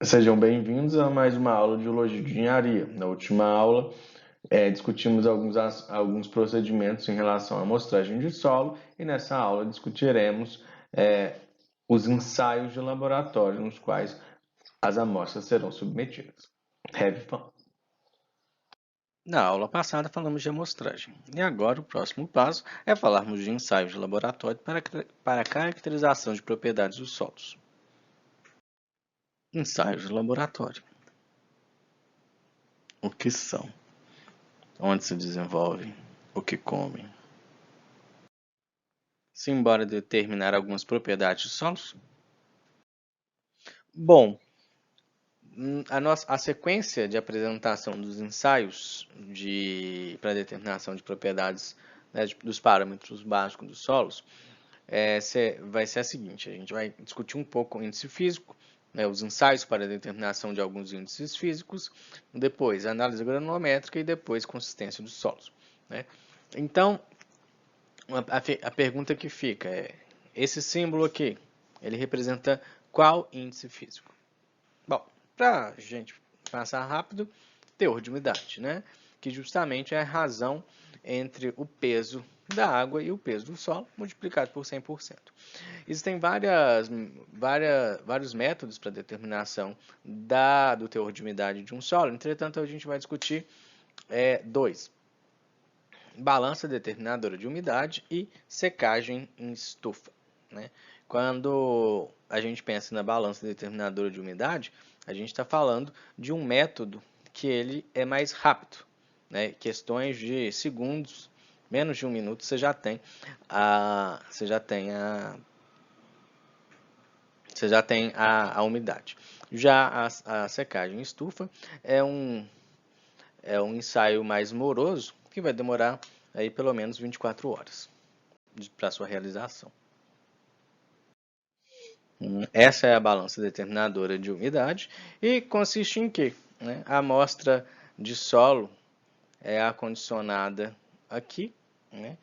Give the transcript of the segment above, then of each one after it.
Sejam bem-vindos a mais uma aula de Geologia de Engenharia. Na última aula, discutimos alguns procedimentos em relação à amostragem de solo e nessa aula discutiremos os ensaios de laboratório nos quais as amostras serão submetidas. Have fun! Na aula passada falamos de amostragem, e agora o próximo passo é falarmos de ensaios de laboratório para caracterização de propriedades dos solos. Ensaios de laboratório. O que são? Onde se desenvolvem? O que comem? Simbora determinar algumas propriedades dos solos? Bom, a sequência de apresentação dos ensaios para determinação de propriedades, né, dos parâmetros básicos dos solos vai ser a seguinte: a gente vai discutir um pouco o índice físico, né, os ensaios para a determinação de alguns índices físicos, depois a análise granulométrica e depois consistência dos solos, né? Então, a pergunta que fica é: esse símbolo aqui, ele representa qual índice físico? Bom, para a gente passar rápido, teor de umidade, né? Que justamente é a razão entre o peso da água e o peso do solo multiplicado por 100%. Existem vários métodos para determinação do teor de umidade de um solo, entretanto, a gente vai discutir dois: balança determinadora de umidade e secagem em estufa, né? Quando a gente pensa na balança determinadora de umidade, a gente está falando de um método que ele é mais rápido, né? Questões de segundos, menos de um minuto, você já tem a umidade. Já a secagem em estufa é um ensaio mais moroso que vai demorar aí pelo menos 24 horas para sua realização. Essa é a balança determinadora de umidade e consiste em que, né, a amostra de solo é acondicionada aqui, né,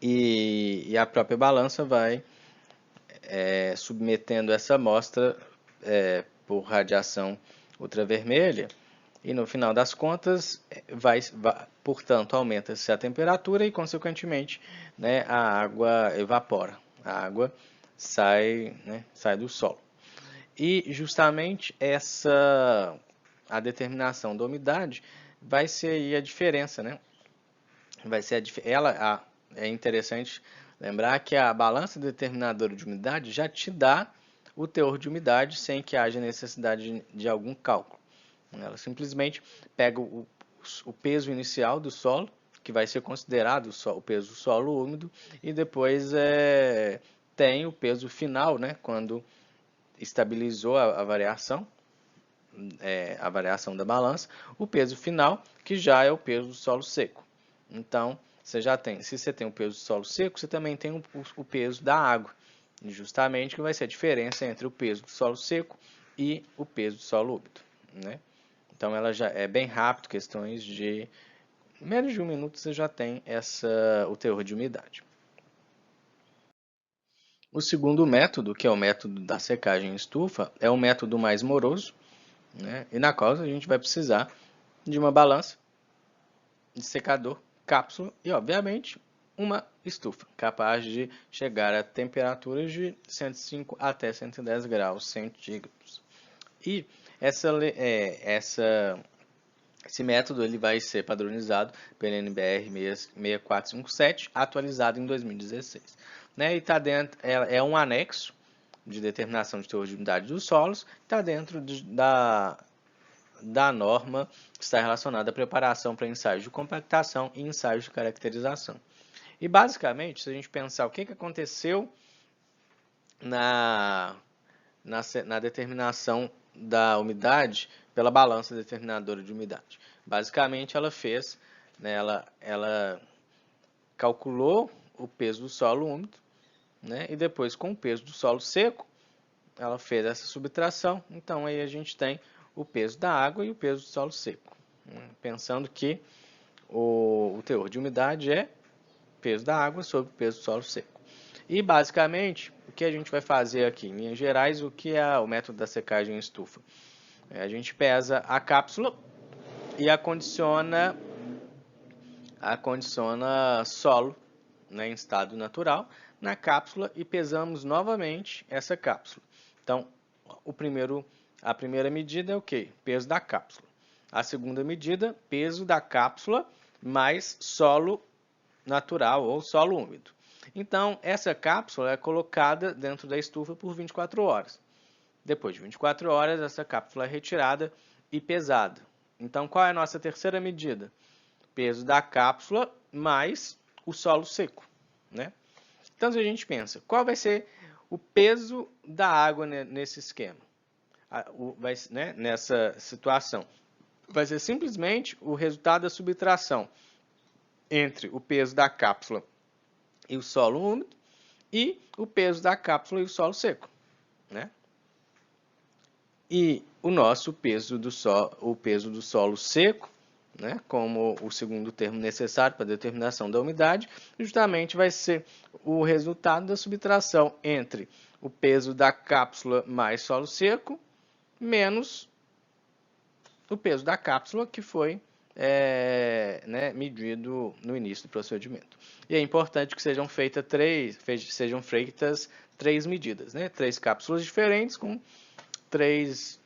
e a própria balança vai submetendo essa amostra por radiação ultravermelha e no final das contas portanto, aumenta-se a temperatura e consequentemente, né, a água evapora, a água sai do solo. E justamente a determinação da umidade vai ser aí a diferença, né? É interessante lembrar que a balança determinadora de umidade já te dá o teor de umidade sem que haja necessidade de algum cálculo. Ela simplesmente pega o peso inicial do solo, que vai ser considerado o peso do solo úmido, e depois tem o peso final, né, quando estabilizou a variação da balança, o peso final, que já é o peso do solo seco. Então, se você tem o peso do solo seco, você também tem o peso da água, justamente que vai ser a diferença entre o peso do solo seco e o peso do solo úmido, né? Então, ela já é bem rápido, questões de menos de um minuto você já tem o teor de umidade. O segundo método, que é o método da secagem em estufa, é um método mais moroso, né? E na qual a gente vai precisar de uma balança, de secador, cápsula e, obviamente, uma estufa capaz de chegar a temperaturas de 105 até 110 graus centígrados. E esse método ele vai ser padronizado pela NBR 6457, atualizado em 2016. Né? E tá dentro, é um anexo de determinação de teor de umidade dos solos, está dentro da norma que está relacionada à preparação para ensaios de compactação e ensaios de caracterização. E basicamente, se a gente pensar o que aconteceu na, na determinação da umidade pela balança determinadora de umidade. Basicamente, ela fez, né, ela calculou o peso do solo úmido, né, e depois, com o peso do solo seco, ela fez essa subtração. Então, aí a gente tem o peso da água e o peso do solo seco, né, pensando que o teor de umidade é peso da água sobre o peso do solo seco. E basicamente, que a gente vai fazer aqui? Em linhas gerais, o que é o método da secagem em estufa? A gente pesa a cápsula e acondiciona solo, né, em estado natural na cápsula e pesamos novamente essa cápsula. Então, a primeira medida é o quê? Peso da cápsula. A segunda medida, peso da cápsula mais solo natural ou solo úmido. Então, essa cápsula é colocada dentro da estufa por 24 horas. Depois de 24 horas, essa cápsula é retirada e pesada. Então, qual é a nossa terceira medida? Peso da cápsula mais o solo seco, né? Então, se a gente pensa, qual vai ser o peso da água nesse esquema? Né, nessa situação? Vai ser simplesmente o resultado da subtração entre o peso da cápsula e o solo úmido e o peso da cápsula e o solo seco, né? E o nosso peso do solo seco, né, como o segundo termo necessário para a determinação da umidade, justamente vai ser o resultado da subtração entre o peso da cápsula mais solo seco menos o peso da cápsula que foi né, medido no início do procedimento. E é importante que sejam feitas três medidas, né, 3 cápsulas diferentes com 3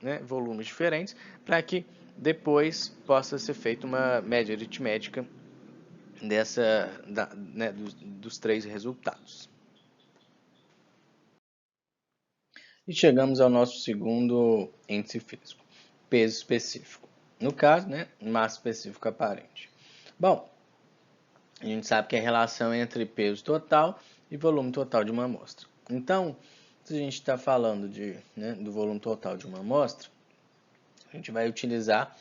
né, volumes diferentes, para que depois possa ser feita uma média aritmética né, dos 3 resultados. E chegamos ao nosso segundo índice físico, peso específico. No caso, né, massa específica aparente. Bom, a gente sabe que é a relação entre peso total e volume total de uma amostra. Então, se a gente está falando né, do volume total de uma amostra, a gente vai utilizar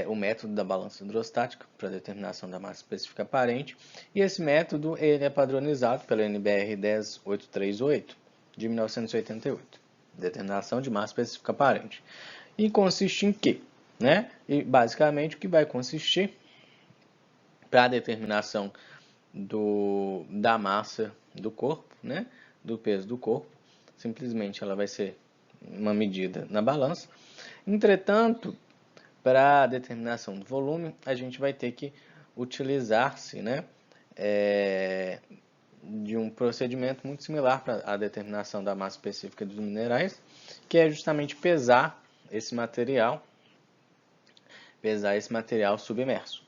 o método da balança hidrostática para determinação da massa específica aparente. E esse método ele é padronizado pela NBR 10838 de 1988, determinação de massa específica aparente. E consiste em quê? Né? E basicamente o que vai consistir para a determinação da massa do corpo, né? Do peso do corpo, simplesmente ela vai ser uma medida na balança. Entretanto, para a determinação do volume, a gente vai ter que utilizar-se, né, de um procedimento muito similar para a determinação da massa específica dos minerais, que é justamente pesar esse material submerso.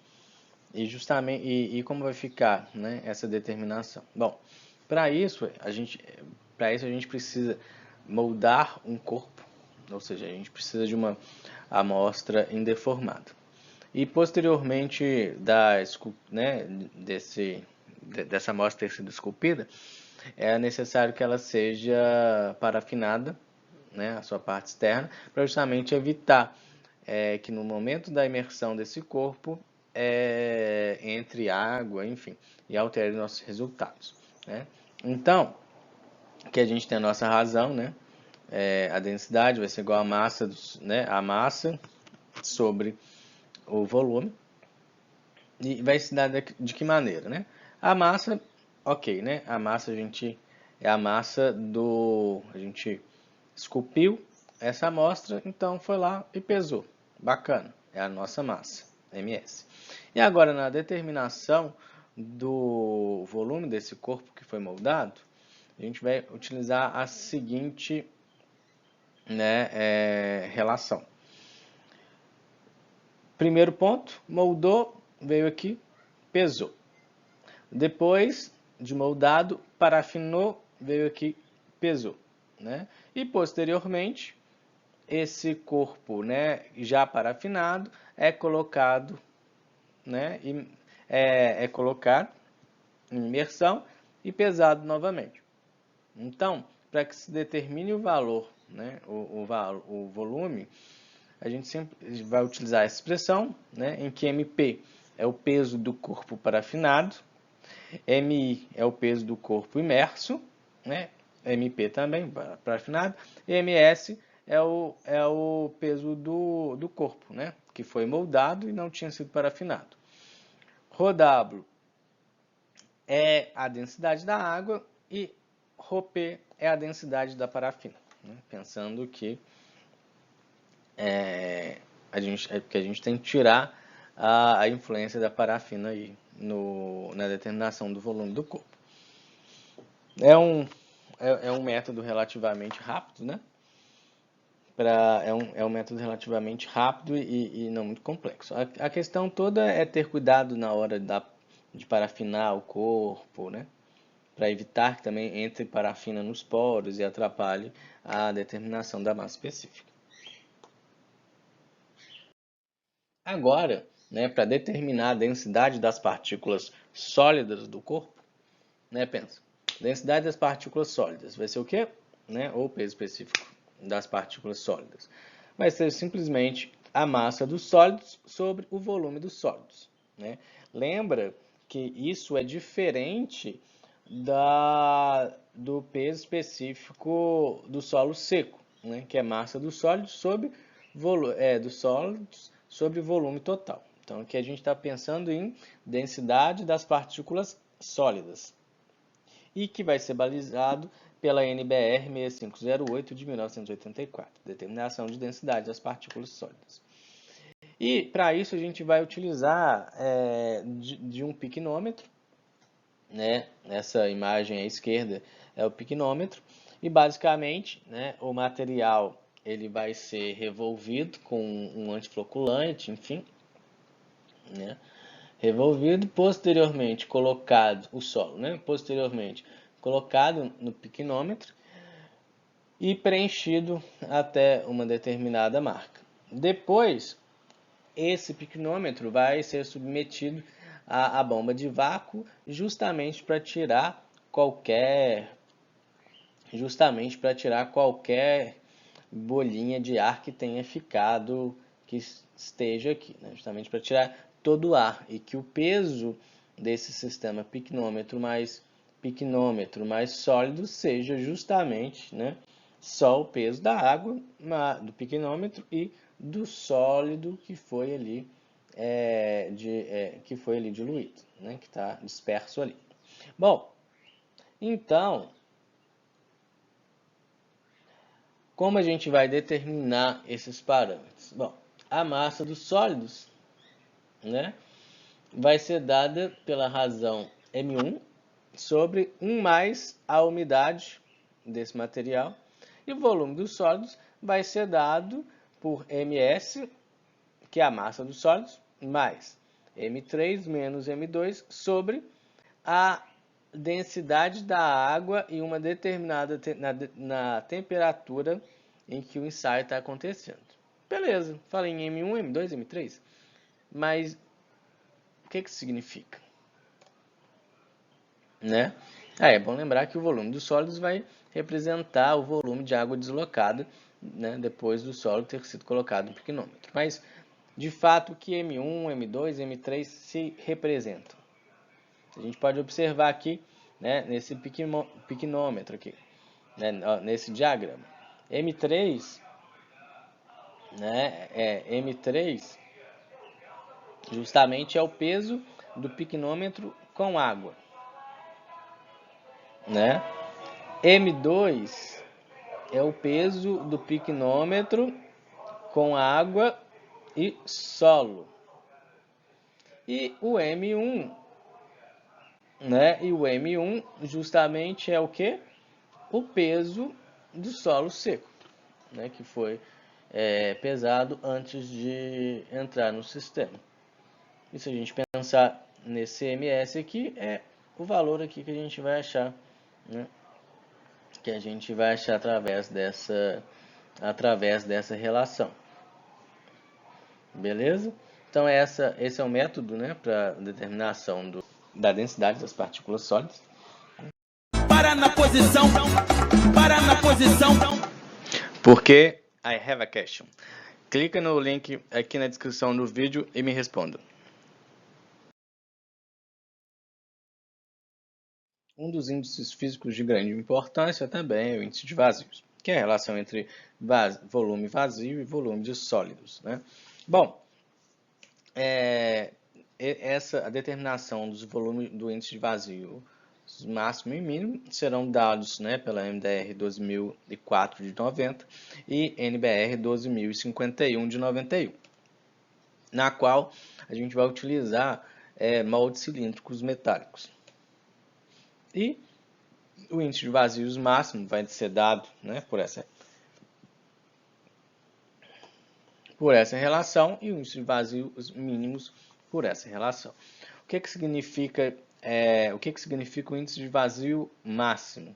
E como vai ficar, né, essa determinação? Bom, para isso a gente precisa moldar um corpo, ou seja, a gente precisa de uma amostra indeformada. E posteriormente dessa amostra ter sido esculpida, é necessário que ela seja parafinada, né, a sua parte externa, para justamente evitar que no momento da imersão desse corpo entre água, enfim, e altere nossos resultados, né? Então, que a gente tem a nossa razão, né? A densidade vai ser igual à massa, né? A massa sobre o volume. E vai se dar de que maneira, né? A massa, ok, né? A massa a gente esculpiu essa amostra, então foi lá e pesou. Bacana, é a nossa massa, ms. E agora na determinação do volume desse corpo que foi moldado, a gente vai utilizar a seguinte, né, relação. Primeiro ponto, moldou, veio aqui, pesou. Depois de moldado, parafinou, veio aqui, pesou, né? E posteriormente, esse corpo, né, já parafinado é colocado, né, colocado em imersão e pesado novamente. Então, para que se determine o valor, né, o volume, a gente sempre vai utilizar essa expressão, né, em que MP é o peso do corpo parafinado, MI é o peso do corpo imerso, né, MP também parafinado, e MS é o peso do corpo, né, que foi moldado e não tinha sido parafinado. ρW é a densidade da água e ρP é a densidade da parafina, né? Pensando que a gente tem que tirar a influência da parafina aí na determinação do volume do corpo. É um método relativamente rápido, né? É um método relativamente rápido e não muito complexo. A questão toda é ter cuidado na hora de parafinar o corpo, né? Para evitar que também entre parafina nos poros e atrapalhe a determinação da massa específica. Agora, né, para determinar a densidade das partículas sólidas do corpo, né, pensa, densidade das partículas sólidas vai ser o quê? Né, ou peso específico das partículas sólidas. Vai ser simplesmente a massa dos sólidos sobre o volume dos sólidos. Né? Lembra que isso é diferente do peso específico do solo seco, né? Que é massa dos sólidos sobre volume total. Então aqui a gente está pensando em densidade das partículas sólidas e que vai ser balizado pela NBR 6508 de 1984, determinação de densidade das partículas sólidas. E para isso a gente vai utilizar de um piquenômetro, né? Essa imagem à esquerda é o piquenômetro e basicamente, né, o material ele vai ser revolvido com um antifloculante, enfim, né? Revolvido, posteriormente colocado o solo, né? Posteriormente colocado no piquenômetro e preenchido até uma determinada marca. Depois, esse piquenômetro vai ser submetido à bomba de vácuo justamente para tirar qualquer bolinha de ar que tenha ficado, que esteja aqui, né? Justamente para tirar todo o ar e que o peso desse sistema piquenômetro mais sólido seja justamente, né, só o peso da água do piquenômetro e do sólido que foi ali diluído, né, que está disperso ali. Bom, então, como a gente vai determinar esses parâmetros? Bom, a massa dos sólidos, né, vai ser dada pela razão M1 sobre 1 mais a umidade desse material. E o volume dos sólidos vai ser dado por ms, que é a massa dos sólidos, mais m3 menos m2 sobre a densidade da água em uma determinada na temperatura em que o ensaio está acontecendo. Beleza, falei em M1, M2, M3, mas o que isso significa? Né? É bom lembrar que o volume dos sólidos vai representar o volume de água deslocada, né, depois do solo ter sido colocado no piquenômetro. Mas, de fato, o que M1, M2, M3 se representam? A gente pode observar aqui, né, nesse piquenômetro aqui, né, nesse diagrama. M3, né, M3 justamente é o peso do piquenômetro com água, né? M2 é o peso do piquenômetro com água e solo. E o M1, né? E o M1 justamente é o que? O peso do solo seco, né? Que foi pesado antes de entrar no sistema. E se a gente pensar nesse MS aqui, é o valor aqui que a gente vai achar, né? Que a gente vai achar através dessa relação. Beleza? Então esse é o método, né, para determinação da densidade das partículas sólidas. Para na posição. Porque I have a question. Clica no link aqui na descrição do vídeo e me responda. Um dos índices físicos de grande importância também é o índice de vazios, que é a relação entre volume vazio e volume de sólidos, né? Bom, a determinação do índice de vazio máximo e mínimo serão dados, né, pela MDR 2004 de 90 e NBR 12.051 de 91, na qual a gente vai utilizar moldes cilíndricos metálicos. E o índice de vazios máximo vai ser dado, né, por essa relação, e o índice de vazios mínimos por essa relação. O que significa o índice de vazio máximo?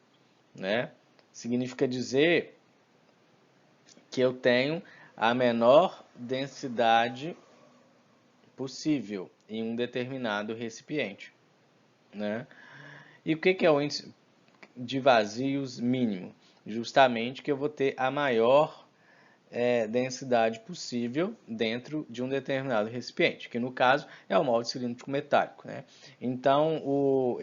Né? Significa dizer que eu tenho a menor densidade possível em um determinado recipiente. Né? E o que é o índice de vazios mínimo? Justamente que eu vou ter a maior densidade possível dentro de um determinado recipiente, que no caso é o molde cilíndrico metálico. Né? Então,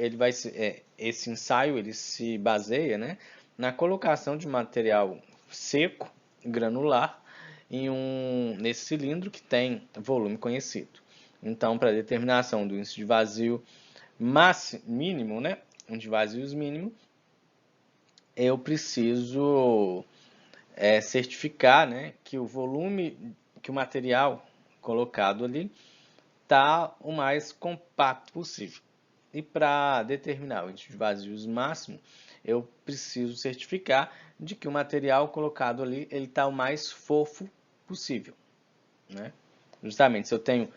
esse ensaio ele se baseia, né, na colocação de material seco, granular, nesse cilindro que tem volume conhecido. Então, para a determinação do índice de vazio mínimo, né, de vazios mínimo, eu preciso certificar, né, que o volume, que o material colocado ali está o mais compacto possível. E para determinar o índice de vazios máximo, eu preciso certificar de que o material colocado ali está o mais fofo possível. Né? Justamente, se eu tenho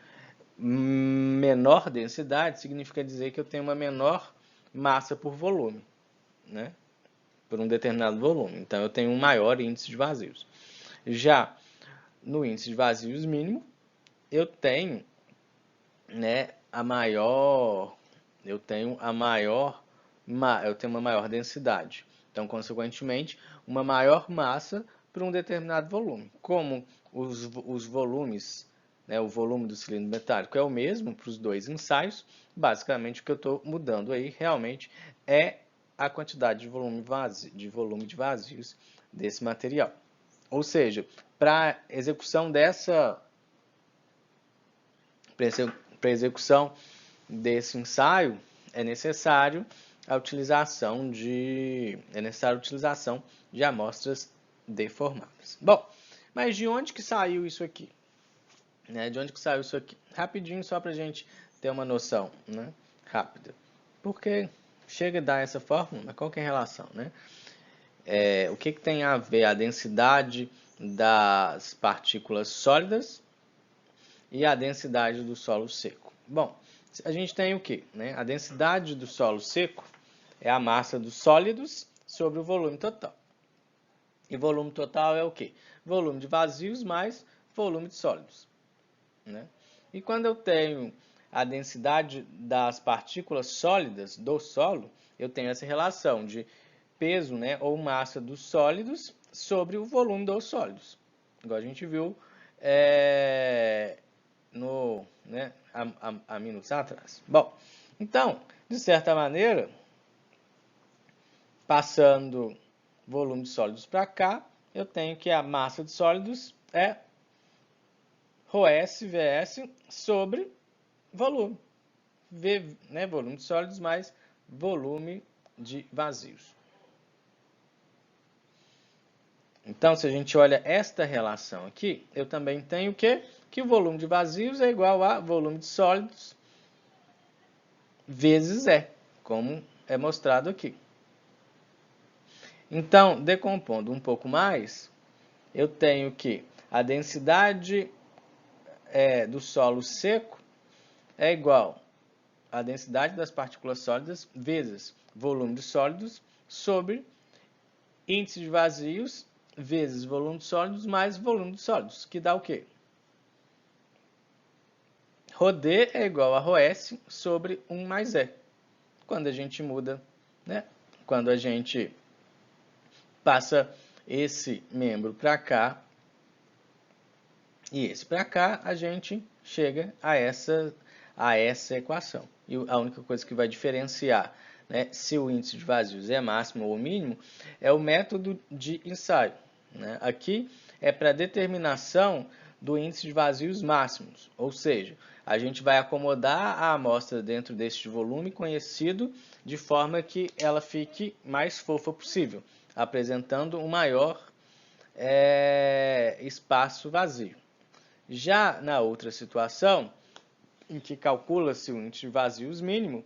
menor densidade, significa dizer que eu tenho uma menor massa por volume, né? Por um determinado volume. Então, eu tenho um maior índice de vazios. Já no índice de vazios mínimo, eu tenho, né, uma maior densidade. Então, consequentemente, uma maior massa para um determinado volume. Como os volumes, né, o volume do cilindro metálico é o mesmo para os dois ensaios, basicamente o que eu estou mudando aí realmente é a quantidade de volume de vazios desse material. Ou seja, para execução desse ensaio é necessário a utilização de amostras deformadas. Bom, mas de onde que saiu isso aqui? Né? De onde que saiu isso aqui? Rapidinho, só para a gente ter uma noção, né? Rápida. Porque chega a dar essa fórmula, mas qual que é a relação, né? O que tem a ver a densidade das partículas sólidas e a densidade do solo seco? Bom, a gente tem o que? Né? A densidade do solo seco é a massa dos sólidos sobre o volume total. E volume total é o que? Volume de vazios mais volume de sólidos. Né? E quando eu tenho a densidade das partículas sólidas do solo, eu tenho essa relação de peso, né, ou massa dos sólidos sobre o volume dos sólidos. Igual a gente viu há minutos atrás. Bom, então, de certa maneira, passando volume de sólidos para cá, eu tenho que a massa de sólidos é ρS VS sobre volume. V, né, volume de sólidos mais volume de vazios. Então, se a gente olha esta relação aqui, eu também tenho o quê? Que o volume de vazios é igual a volume de sólidos vezes E, como é mostrado aqui. Então, decompondo um pouco mais, eu tenho que a densidade do solo seco é igual à densidade das partículas sólidas vezes volume de sólidos sobre índice de vazios vezes volume de sólidos mais volume de sólidos, que dá o quê? ρD é igual a ρS sobre 1 mais E. Quando a gente muda, né? Quando a gente passa esse membro para cá e esse para cá, a gente chega a essa equação. E a única coisa que vai diferenciar, né, se o índice de vazios é máximo ou mínimo é o método de ensaio. Né? Aqui é para determinação do índice de vazios máximos, ou seja, a gente vai acomodar a amostra dentro deste volume conhecido de forma que ela fique mais fofa possível, apresentando um maior espaço vazio. Já na outra situação, em que calcula-se o índice de vazios mínimo,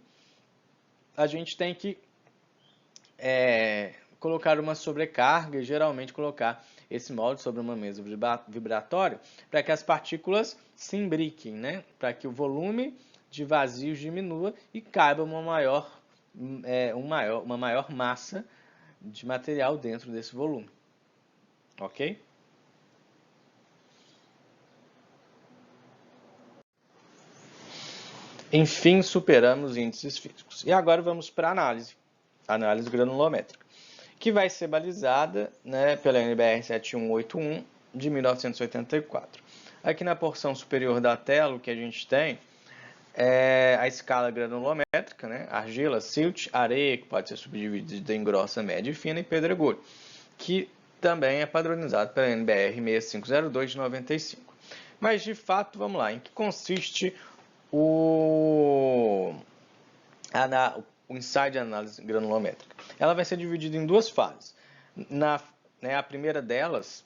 a gente tem que colocar uma sobrecarga e geralmente colocar esse molde sobre uma mesa vibratória para que as partículas se imbriquem, né? Para que o volume de vazios diminua e caiba uma maior massa de material dentro desse volume. Ok? Enfim, superamos índices físicos. E agora vamos para a análise granulométrica, que vai ser balizada, né, pela NBR 7181 de 1984. Aqui na porção superior da tela, o que a gente tem é a escala granulométrica, né, argila, silt, areia, que pode ser subdividida em grossa, média e fina, e pedregulho, que também é padronizado pela NBR 6502 de 95. Mas, de fato, vamos lá, em que consiste o ensaio de análise granulométrica? Ela vai ser dividida em duas fases. A primeira delas,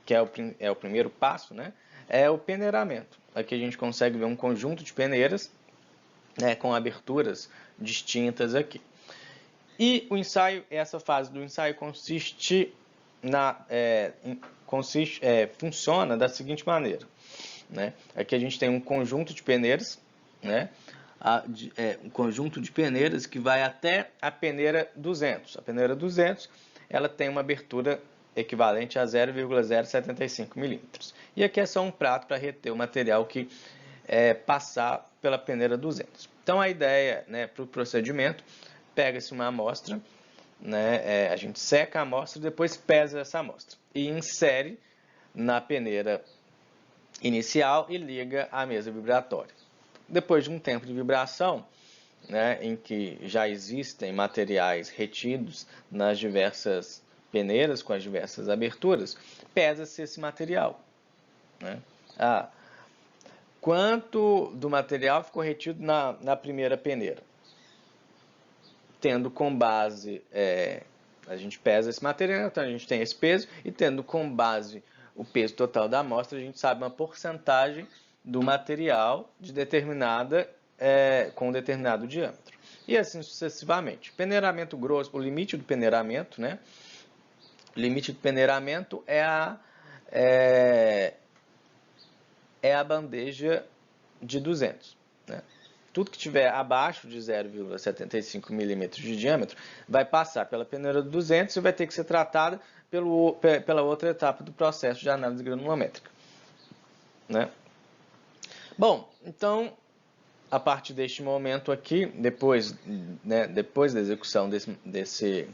que é o primeiro passo, né, é o peneiramento. Aqui a gente consegue ver um conjunto de peneiras, né, com aberturas distintas aqui. E o ensaio, essa fase do ensaio funciona da seguinte maneira, né? Aqui a gente tem um conjunto de peneiras, né? Um conjunto de peneiras que vai até a peneira 200. A peneira 200, ela tem uma abertura equivalente a 0,075 milímetros. E aqui é só um prato para reter o material que passar pela peneira 200. Então a ideia, né, para o procedimento, pega-se uma amostra, né, a gente seca a amostra e depois pesa essa amostra e insere na peneira inicial e liga à mesa vibratória. Depois de um tempo de vibração, né, em que já existem materiais retidos nas diversas peneiras com as diversas aberturas, pesa-se esse material, né? Quanto do material ficou retido na primeira peneira? Tendo com base, a gente pesa esse material, então a gente tem esse peso, e tendo com base o peso total da amostra, a gente sabe uma porcentagem do material com um determinado diâmetro. E assim sucessivamente. Peneiramento grosso, o limite do peneiramento, né? O limite do peneiramento é a bandeja de 200, né? Tudo que estiver abaixo de 0,75 milímetros de diâmetro vai passar pela peneira de 200 e vai ter que ser tratada pela outra etapa do processo de análise granulométrica, né? Bom, então, a partir deste momento aqui, depois da execução desse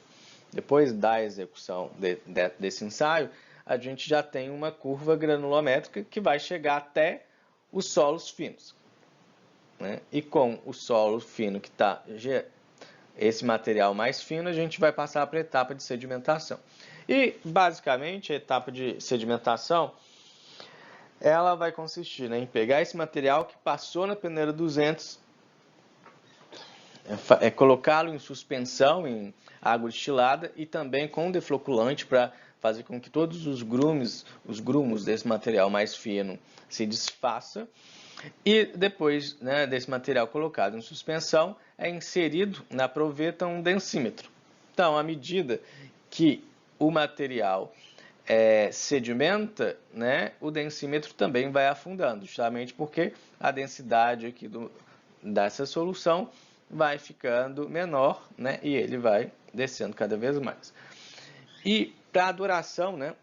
ensaio, a gente já tem uma curva granulométrica que vai chegar até os solos finos, né? E com o solo fino que está esse material mais fino, a gente vai passar para a etapa de sedimentação. E, basicamente, a etapa de sedimentação, ela vai consistir, né, em pegar esse material que passou na peneira 200, colocá-lo em suspensão, em água destilada e também com defloculante para fazer com que todos os grumos desse material mais fino se desfaça. E depois, né, desse material colocado em suspensão, é inserido na proveta um densímetro. Então, à medida que o material sedimenta, né, o densímetro também vai afundando, justamente porque a densidade aqui dessa solução vai ficando menor, né, e ele vai descendo cada vez mais. E para a duração, né,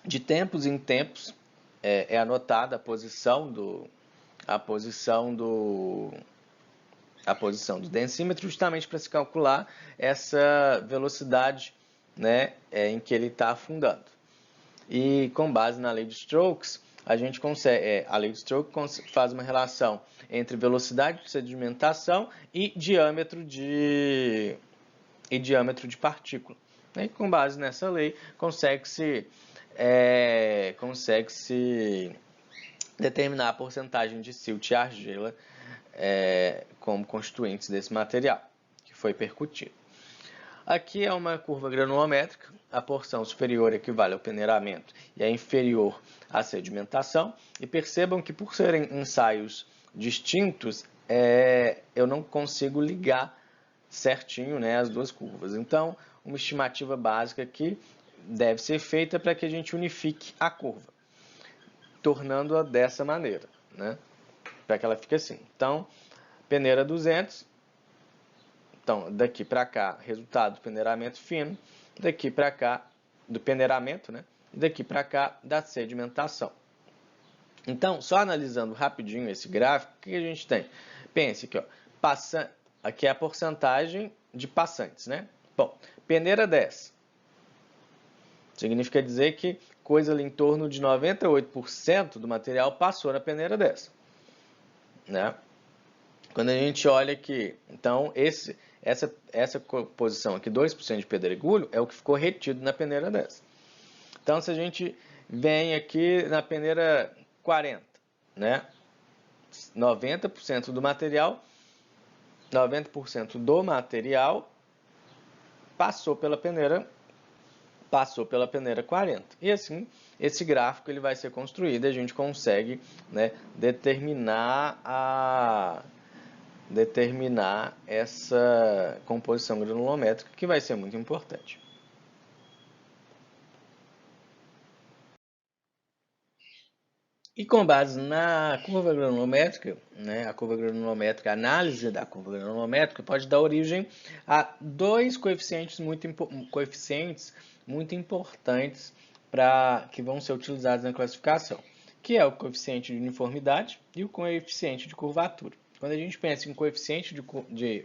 de tempos em tempos, é anotada a posição do densímetro, justamente para se calcular essa velocidade, né, em que ele está afundando. E com base na lei de Stokes, a gente consegue, a lei de Stokes faz uma relação entre velocidade de sedimentação e diâmetro de partícula. E com base nessa lei, consegue-se determinar a porcentagem de silt e argila como constituintes desse material que foi percutido. Aqui é uma curva granulométrica, a porção superior equivale ao peneiramento e a inferior à sedimentação. E percebam que, por serem ensaios distintos, eu não consigo ligar certinho, né, as duas curvas. Então, uma estimativa básica aqui deve ser feita para que a gente unifique a curva, tornando-a dessa maneira, né, para que ela fique assim. Então, peneira 200. Então, daqui para cá, resultado do peneiramento fino, daqui para cá, do peneiramento, né? E daqui para cá, da sedimentação. Então, só analisando rapidinho esse gráfico, o que a gente tem? Pense aqui, ó, aqui é a porcentagem de passantes, né? Bom, peneira 10. Significa dizer que coisa ali em torno de 98% do material passou na peneira 10, né? Quando a gente olha aqui, então, essa posição aqui, 2% de pedregulho, é o que ficou retido na peneira 10. Então, se a gente vem aqui na peneira 40, né? 90% do material passou pela peneira 40. E assim, esse gráfico ele vai ser construído e a gente consegue, né, determinar essa composição granulométrica, que vai ser muito importante. E com base na curva granulométrica, né, a análise da curva granulométrica pode dar origem a dois coeficientes muito importantes que vão ser utilizados na classificação, que é o coeficiente de uniformidade e o coeficiente de curvatura. Quando a gente pensa em coeficiente de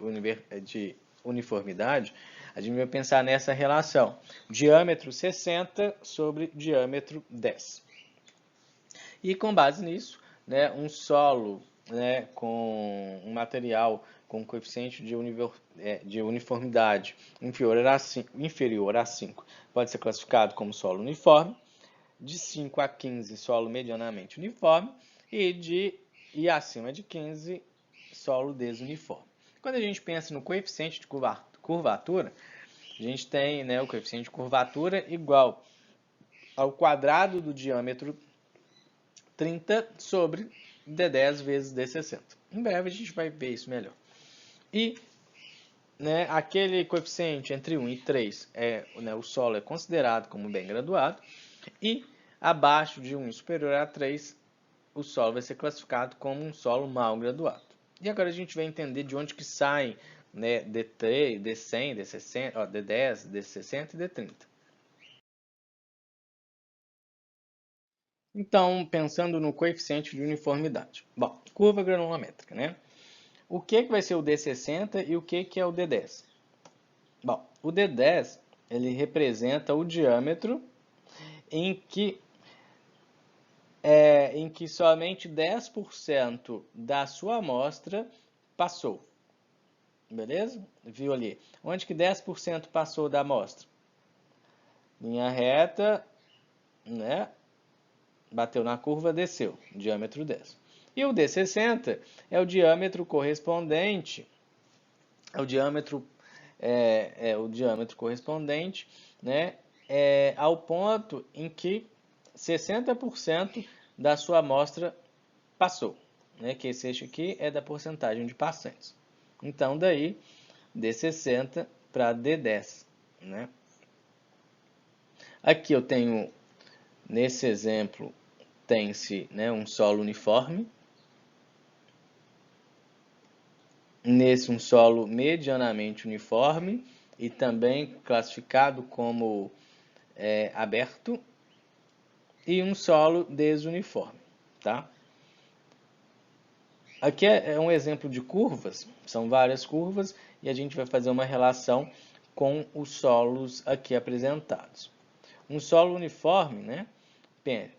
uniformidade, a gente vai pensar nessa relação: diâmetro 60 sobre diâmetro 10. E com base nisso, né, um solo, né, com um material com coeficiente de uniformidade inferior a 5 pode ser classificado como solo uniforme, de 5 a 15 solo medianamente uniforme e acima de 15 solo desuniforme. Quando a gente pensa no coeficiente de curvatura, a gente tem, né, o coeficiente de curvatura igual ao quadrado do diâmetro 30 sobre D10 vezes D60. Em breve a gente vai ver isso melhor. E, né, aquele coeficiente entre 1 e 3, né, o solo é considerado como bem graduado, e abaixo de 1 e superior a 3, o solo vai ser classificado como um solo mal graduado. E agora a gente vai entender de onde que saem, né, D3, D100, D60, D10, D60 e D30. Então, pensando no coeficiente de uniformidade. Bom, curva granulométrica, né? O que vai ser o D60 e o que é o D10? Bom, o D10, ele representa o diâmetro em que somente 10% da sua amostra passou. Beleza? Viu ali. Onde que 10% passou da amostra? Linha reta, né? Bateu na curva, desceu. Diâmetro 10. E o D60 é o diâmetro correspondente, né, ao ponto em que 60% da sua amostra passou, né, que esse eixo aqui é da porcentagem de passantes. Então, daí, D60 para D10, né? Aqui eu tenho, nesse exemplo, tem-se, né, um solo uniforme, nesse um solo medianamente uniforme e também classificado como aberto, e um solo desuniforme, tá? Aqui é um exemplo de curvas, são várias curvas, e a gente vai fazer uma relação com os solos aqui apresentados. Um solo uniforme, né?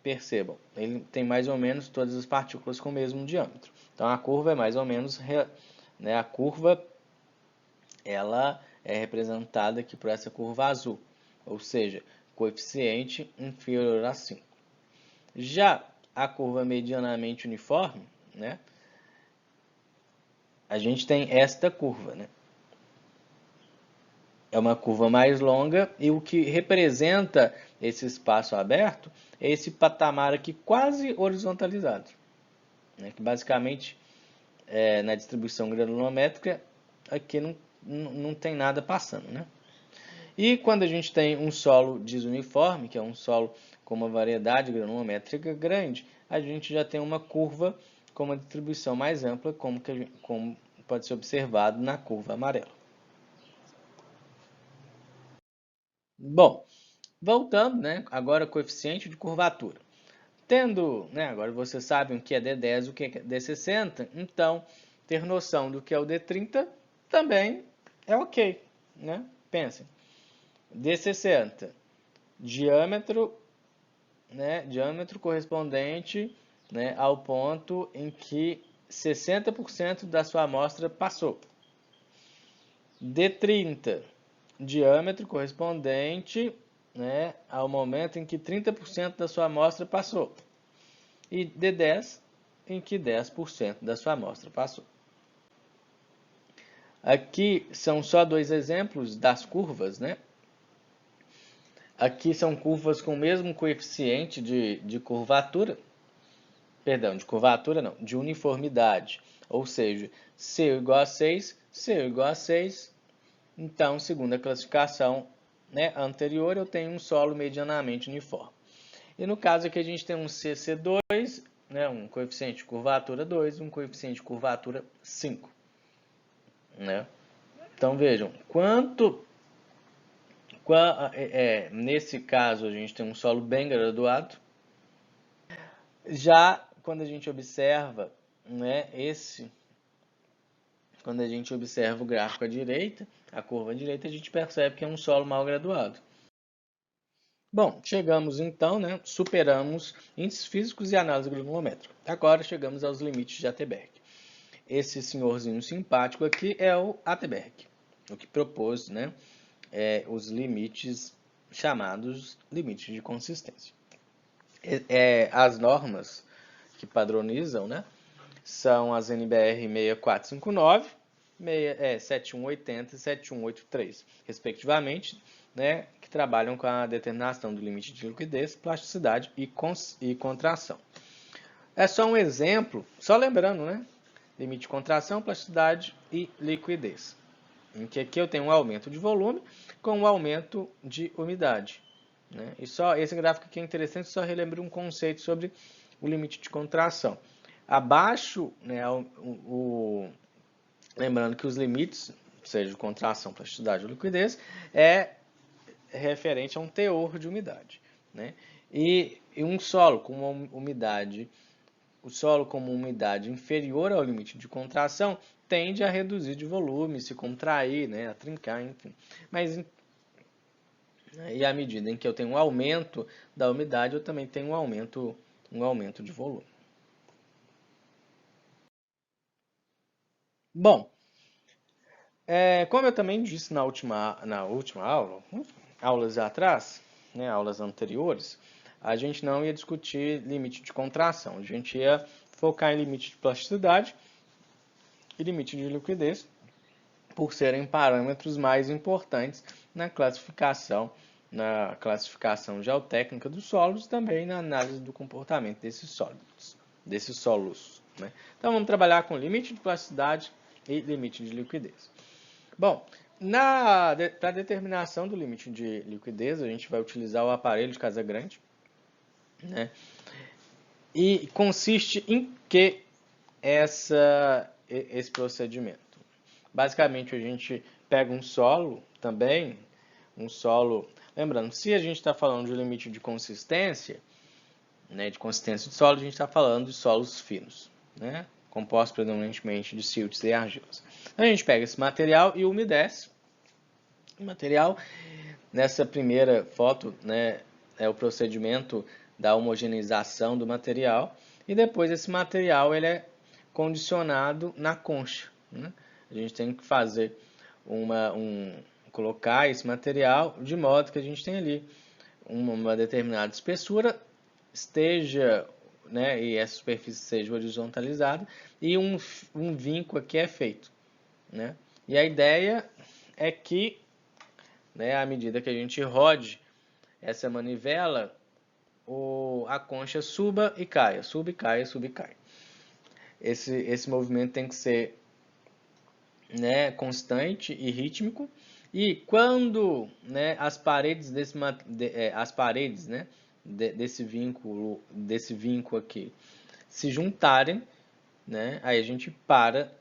Percebam, ele tem mais ou menos todas as partículas com o mesmo diâmetro. Então, a curva é mais ou menos, né, a curva, ela é representada aqui por essa curva azul, ou seja, coeficiente inferior a 5. Já a curva medianamente uniforme, né, a gente tem esta curva, né? É uma curva mais longa e o que representa esse espaço aberto é esse patamar aqui quase horizontalizado, né? Que basicamente na distribuição granulométrica aqui não tem nada passando, né? E quando a gente tem um solo desuniforme, que é um solo com uma variedade granulométrica grande, a gente já tem uma curva com uma distribuição mais ampla, como pode ser observado na curva amarela. Bom, voltando, né, agora coeficiente de curvatura. Tendo, né, agora vocês sabem o que é D10 e o que é D60, então ter noção do que é o D30 também é ok, né? Pensem. D60, diâmetro, né, diâmetro correspondente, né, ao ponto em que 60% da sua amostra passou. D30, diâmetro correspondente, né, ao momento em que 30% da sua amostra passou. E D10, em que 10% da sua amostra passou. Aqui são só dois exemplos das curvas, né? Aqui são curvas com o mesmo coeficiente de curvatura. Perdão, de curvatura não, de uniformidade. Ou seja, C igual a 6, C igual a 6. Então, segundo a classificação, né, anterior, eu tenho um solo medianamente uniforme. E no caso aqui a gente tem um CC2, né, um coeficiente de curvatura 2 e um coeficiente de curvatura 5. Né? Então vejam, nesse caso a gente tem um solo bem graduado. Já quando a gente observa, né, quando a gente observa o gráfico à direita, a curva à direita, a gente percebe que é um solo mal graduado. Bom, chegamos então, né, superamos índices físicos e análise granulométrica. Agora chegamos aos limites de Atterberg. Esse senhorzinho simpático aqui é o Atterberg, o que propôs, né, os limites chamados limites de consistência. As normas que padronizam, né, são as NBR 6459, 7180 e 7183, respectivamente, né, que trabalham com a determinação do limite de liquidez, plasticidade e contração. É só um exemplo, só lembrando, né, limite de contração, plasticidade e liquidez, em que aqui eu tenho um aumento de volume com um aumento de umidade. Né? E só esse gráfico aqui é interessante, só relembra um conceito sobre o limite de contração. Abaixo, né, lembrando que os limites, seja de contração, plasticidade ou liquidez, é referente a um teor de umidade. Né? E um solo com uma umidade, o solo com uma umidade inferior ao limite de contração tende a reduzir de volume, se contrair, né, a trincar, enfim. Mas e à medida em que eu tenho um aumento da umidade, eu também tenho um aumento de volume. Bom, como eu também disse na última aula, aulas atrás, né, aulas anteriores, a gente não ia discutir limite de contração. A gente ia focar em limite de plasticidade e limite de liquidez, por serem parâmetros mais importantes na classificação geotécnica dos solos e também na análise do comportamento desses solos. Né? Então vamos trabalhar com limite de plasticidade e limite de liquidez. Bom, para a determinação do limite de liquidez, a gente vai utilizar o aparelho de Casagrande. Né? E consiste em que esse procedimento? Basicamente, a gente pega um solo também, lembrando, se a gente está falando de limite de consistência, né, de consistência de solo, a gente está falando de solos finos, né, compostos predominantemente de siltes e argilas. Então, a gente pega esse material e umedece o material. Nessa primeira foto, né, é o procedimento da homogeneização do material, e depois esse material ele é condicionado na concha. Né? A gente tem que fazer colocar esse material de modo que a gente tenha ali uma determinada espessura, esteja né, e essa superfície seja horizontalizada, e um vinco aqui é feito, né? E a ideia é que, né, à medida que a gente rode essa manivela, a concha suba e caia, suba e caia, suba e caia. Esse movimento tem que ser, né, constante e rítmico. E quando, né, as paredes desse vinco aqui se juntarem, né, aí a gente para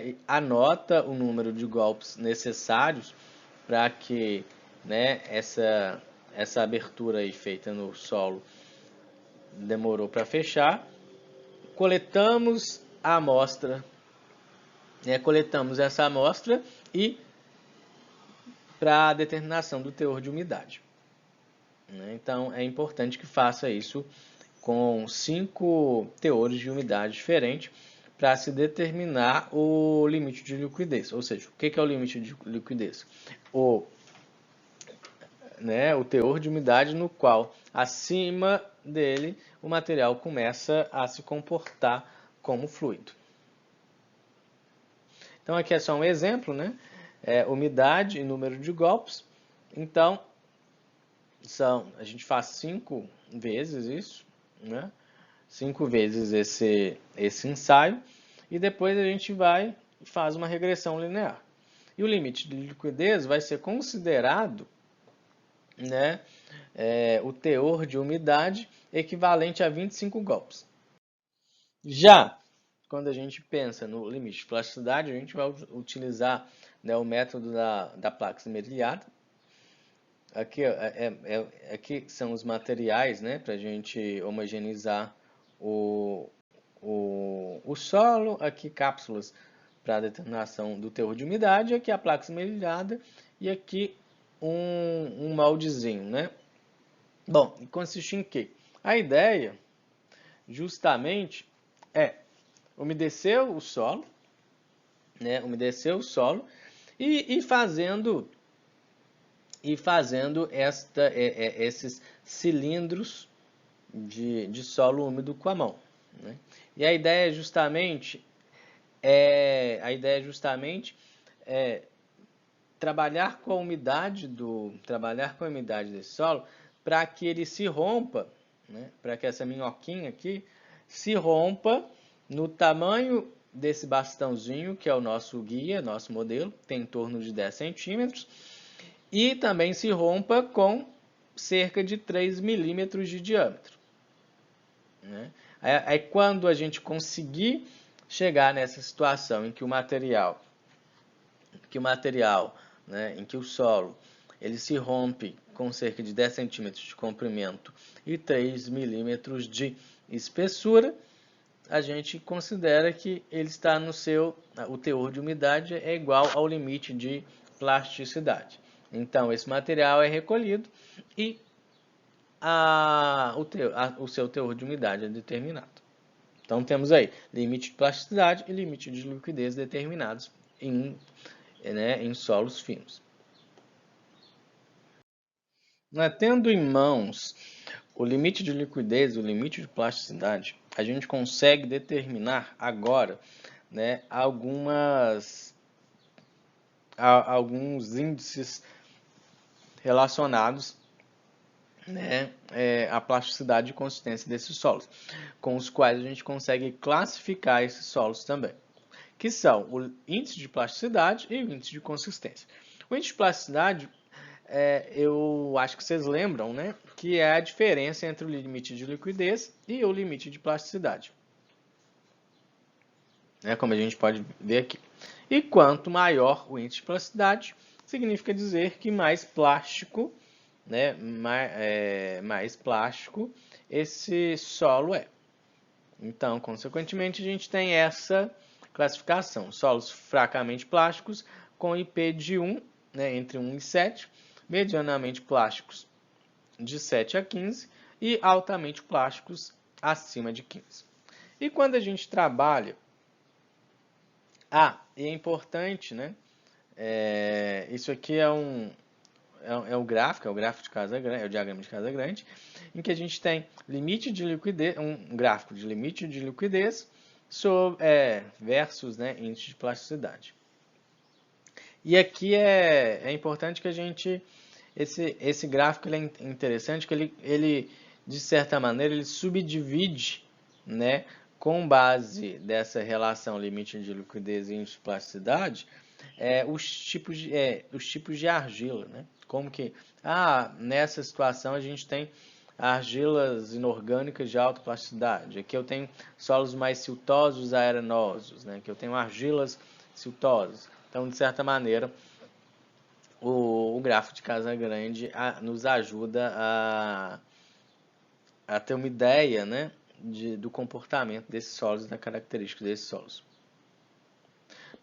e anota o número de golpes necessários para que, né, essa abertura aí feita no solo demorou para fechar. Coletamos a amostra, né, coletamos essa amostra e para a determinação do teor de umidade, né? Então é importante que faça isso com 5 teores de umidade diferentes para se determinar o limite de liquidez. Ou seja, o que é o limite de liquidez? O teor de umidade no qual, acima dele, o material começa a se comportar como fluido. Então, aqui é só um exemplo, né? Umidade e número de golpes. Então, a gente faz 5 vezes isso, né? 5 vezes esse ensaio, e depois a gente vai e faz uma regressão linear. E o limite de liquidez vai ser considerado, né, o teor de umidade equivalente a 25 golpes. Já quando a gente pensa no limite de plasticidade, a gente vai utilizar, né, o método da placa esmerilhada. Aqui são os materiais, né, para a gente homogeneizar o solo. Aqui cápsulas para a determinação do teor de umidade. Aqui a placa esmerilhada e aqui um moldezinho, né? Bom, consiste em quê? A ideia justamente é umedecer o solo, né? Umedecer o solo e fazendo esses cilindros de solo úmido com a mão, né? E a ideia justamente é trabalhar com a umidade desse solo para que ele se rompa, né? Para que essa minhoquinha aqui se rompa no tamanho desse bastãozinho, que é o nosso guia, nosso modelo, tem em torno de 10 centímetros, e também se rompa com cerca de 3 milímetros de diâmetro, né? Aí quando a gente conseguir chegar nessa situação em que o material, né, em que o solo ele se rompe com cerca de 10 centímetros de comprimento e 3 milímetros de espessura, a gente considera que ele está o teor de umidade é igual ao limite de plasticidade. Então, esse material é recolhido e o seu teor de umidade é determinado. Então, temos aí limite de plasticidade e limite de liquidez determinados em solos finos. Tendo em mãos o limite de liquidez e o limite de plasticidade, a gente consegue determinar agora, né, alguns índices relacionados, né, à plasticidade e consistência desses solos, com os quais a gente consegue classificar esses solos também, que são o índice de plasticidade e o índice de consistência. O índice de plasticidade, eu acho que vocês lembram, né, que é a diferença entre o limite de liquidez e o limite de plasticidade, né, como a gente pode ver aqui. E quanto maior o índice de plasticidade, significa dizer que mais plástico, né, mais plástico esse solo é. Então, consequentemente, a gente tem essa classificação: solos fracamente plásticos com IP de 1, né, entre 1 e 7, medianamente plásticos de 7 a 15 e altamente plásticos acima de 15. E quando a gente trabalha... e é importante, né? Isso aqui é é o gráfico de Casagrande, é o diagrama de Casagrande, em que a gente tem limite de liquidez, um gráfico de limite de liquidez versus, né, índice de plasticidade. E aqui é importante que a gente, esse gráfico ele é interessante, que ele, de certa maneira, ele subdivide, né, com base dessa relação limite de liquidez e índice de plasticidade, os tipos de argila, né? Como que, nessa situação a gente tem argilas inorgânicas de alta plasticidade. Aqui eu tenho solos mais siltosos, arenosos, né? Aqui eu tenho argilas siltosas. Então, de certa maneira, o gráfico de Casagrande nos ajuda a ter uma ideia, né, do comportamento desses solos e da característica desses solos.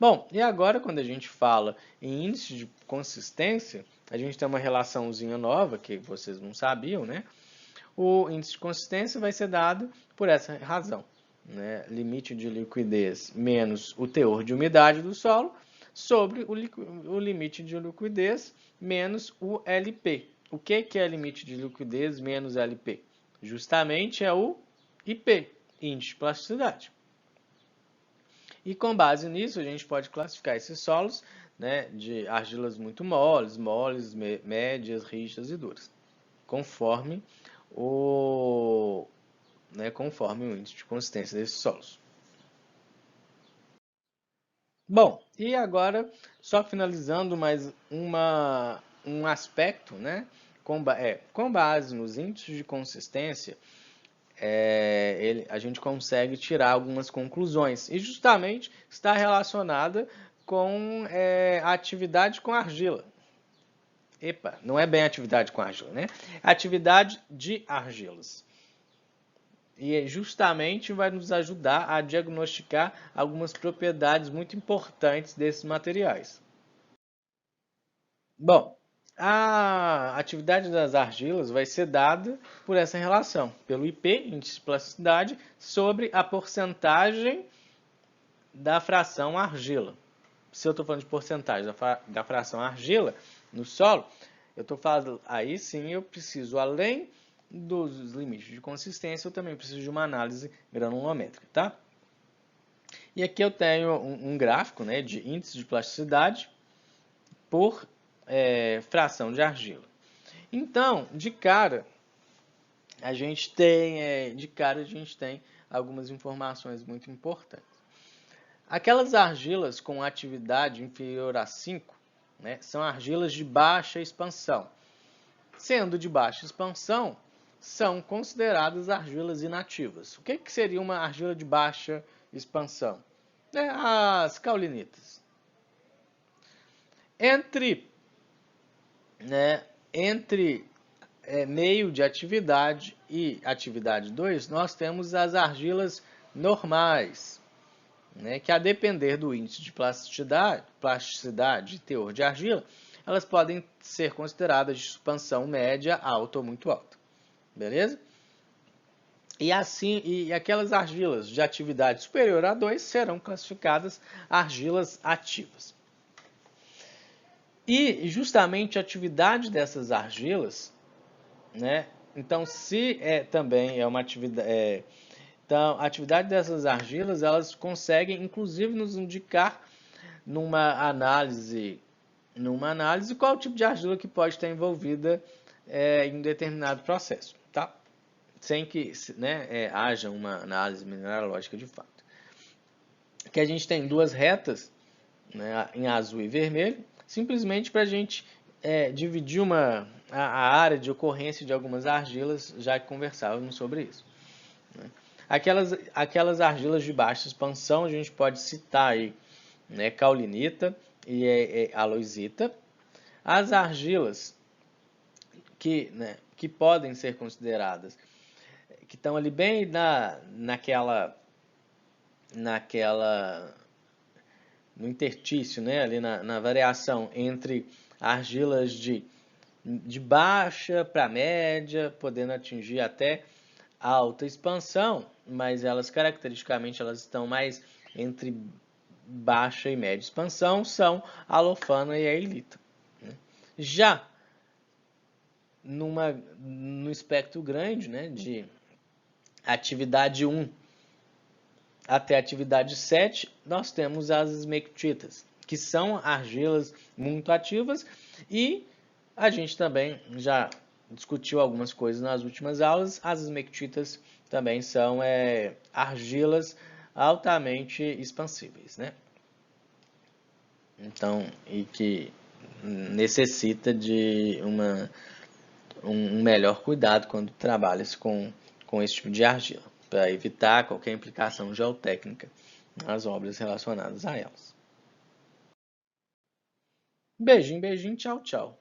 Bom, e agora quando a gente fala em índice de consistência, a gente tem uma relaçãozinha nova que vocês não sabiam, né? O índice de consistência vai ser dado por essa razão, né? Limite de liquidez menos o teor de umidade do solo sobre o limite de liquidez menos o LP. O que é limite de liquidez menos LP? Justamente é o IP, índice de plasticidade. E com base nisso, a gente pode classificar esses solos, né, de argilas muito moles, médias, rígidas e duras, conforme o índice de consistência desses solos. Bom, e agora, só finalizando mais um aspecto, né, com base nos índices de consistência, a gente consegue tirar algumas conclusões. E justamente está relacionada com a atividade com argila. Não é bem atividade com argila, né? Atividade de argilas. E justamente vai nos ajudar a diagnosticar algumas propriedades muito importantes desses materiais. Bom, a atividade das argilas vai ser dada por essa relação, pelo IP, índice de plasticidade, sobre a porcentagem da fração argila. Se eu estou falando de porcentagem da fração argila no solo, eu estou falando, aí sim eu preciso, além dos limites de consistência, eu também preciso de uma análise granulométrica, tá? E aqui eu tenho um gráfico, né, de índice de plasticidade por fração de argila. Então, de cara a gente tem algumas informações muito importantes. Aquelas argilas com atividade inferior a 5, né, são argilas de baixa expansão. Sendo de baixa expansão, são consideradas argilas inativas. O que seria uma argila de baixa expansão? As caulinitas. Entre meio de atividade e atividade 2, nós temos as argilas normais, né, que a depender do índice de plasticidade e teor de argila, elas podem ser consideradas de expansão média, alta ou muito alta. Beleza? E aquelas argilas de atividade superior a 2 serão classificadas argilas ativas. E justamente a atividade dessas argilas, né? Então, também é uma atividade, então a atividade dessas argilas, elas conseguem inclusive nos indicar numa análise qual tipo de argila que pode estar envolvida em um determinado processo, tá? Sem que, né, haja uma análise mineralógica de fato. Aqui a gente tem duas retas, né, em azul e vermelho, simplesmente para a gente dividir a área de ocorrência de algumas argilas, já que conversávamos sobre isso. Né? Aquelas argilas de baixa expansão, a gente pode citar aí, né, caulinita e aloisita. As argilas que podem ser consideradas, que estão ali bem no interstício, né, ali na variação entre argilas de baixa para média, podendo atingir até alta expansão, mas caracteristicamente elas estão mais entre baixa e média expansão, são a alofana e a ilita. Já num espectro grande, né, de atividade 1 até atividade 7, nós temos as esmectitas, que são argilas muito ativas, e a gente também já discutiu algumas coisas nas últimas aulas. As esmectitas também são argilas altamente expansíveis, né? Então, e que necessita de um melhor cuidado quando trabalha-se com esse tipo de argila, para evitar qualquer implicação geotécnica nas obras relacionadas a elas. Beijinho, beijinho, tchau, tchau.